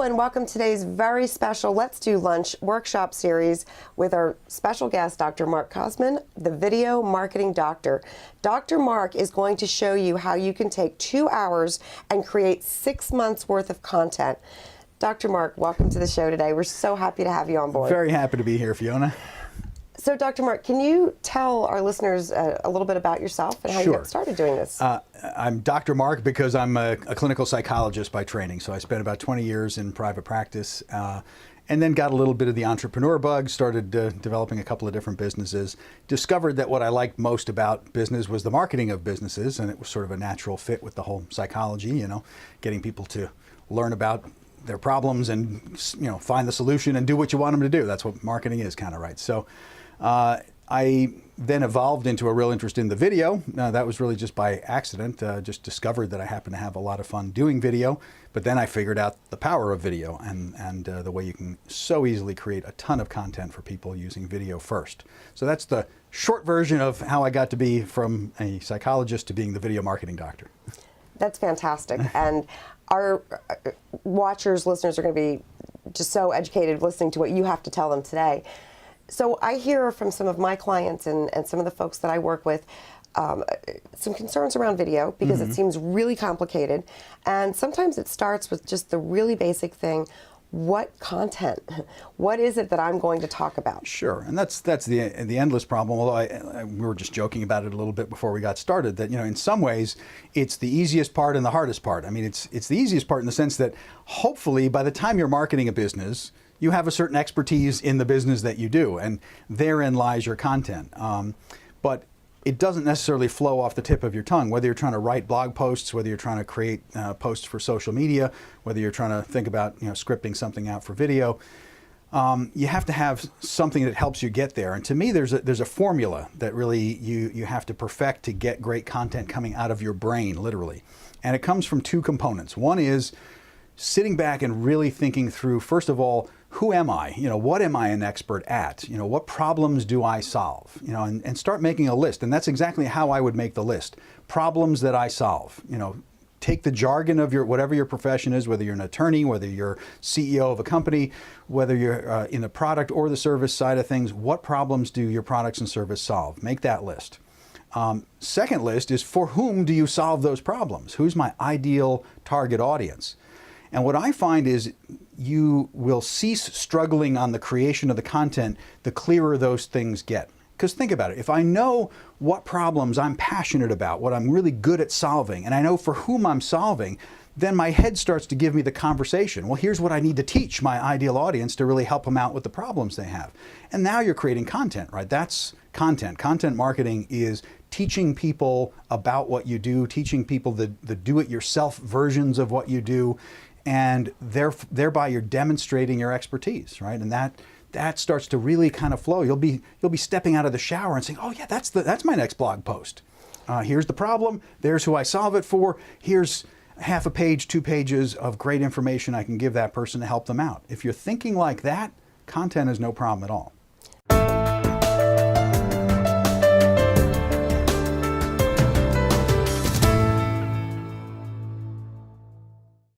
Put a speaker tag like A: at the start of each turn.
A: and welcome to today's very special Let's Do Lunch workshop series with our special guest, Dr. Mark Kosman, the Video Marketing Doctor. Dr. Mark is going to show you how you can take 2 hours and create 6 months worth of content. Dr. Mark, welcome to the show today. We're so happy to have you on board.
B: Very happy to be here, Fiona.
A: So, Dr. Mark, can you tell our listeners a little bit about yourself and how you got started doing this?
B: I'm Dr. Mark because I'm a clinical psychologist by training. So I spent about 20 years in private practice and then got a little bit of the entrepreneur bug, started developing a couple of different businesses, discovered that what I liked most about business was the marketing of businesses, and it was sort of a natural fit with the whole psychology, you know, getting people to learn about their problems and, you know, find the solution and do what you want them to do. That's what marketing is, kind of, right? So I then evolved into a real interest in the video. That was really just by accident, just discovered that I happen to have a lot of fun doing video, but then I figured out the power of video and the way you can so easily create a ton of content for people using video first. So that's the short version of how I got to be from a psychologist to being the video marketing doctor.
A: That's fantastic. And our watchers, listeners are going to be just so educated listening to what you have to tell them today. So I hear from some of my clients and some of the folks that I work with some concerns around video because it seems really complicated. And sometimes it starts with just the really basic thing. What content? What is it that I'm going to talk about? Sure,
B: and that's the endless problem. Although we were just joking about it a little bit before we got started. That, you know, in some ways, it's the easiest part and the hardest part. I mean, it's the easiest part in the sense that hopefully by the time you're marketing a business, you have a certain expertise in the business that you do, and therein lies your content. But it doesn't necessarily flow off the tip of your tongue, whether you're trying to write blog posts, whether you're trying to create posts for social media, whether you're trying to think about, you know, scripting something out for video. You have to have something that helps you get there. And to me, there's a formula that really you have to perfect to get great content coming out of your brain, literally. And it comes from two components. One is sitting back and really thinking through, first of all, who am I? You know, what am I an expert at? You know, what problems do I solve? You know, and start making a list. And that's exactly how I would make the list. Problems that I solve. You know, take the jargon of whatever your profession is, whether you're an attorney, whether you're CEO of a company, whether you're in the product or the service side of things, what problems do your products and service solve? Make that list. Second list is, for whom do you solve those problems? Who's my ideal target audience? And what I find is you will cease struggling on the creation of the content the clearer those things get. Because think about it, if I know what problems I'm passionate about, what I'm really good at solving, and I know for whom I'm solving, then my head starts to give me the conversation. Well, here's what I need to teach my ideal audience to really help them out with the problems they have. And now you're creating content, right? That's content. Content marketing is teaching people about what you do, teaching people the do-it-yourself versions of what you do, and thereby you're demonstrating your expertise, right? And that starts to really kind of flow. You'll be stepping out of the shower and saying, oh yeah, that's my next blog post. Here's the problem. There's who I solve it for. Here's half a page, 2 pages of great information I can give that person to help them out. If you're thinking like that, content is no problem at all.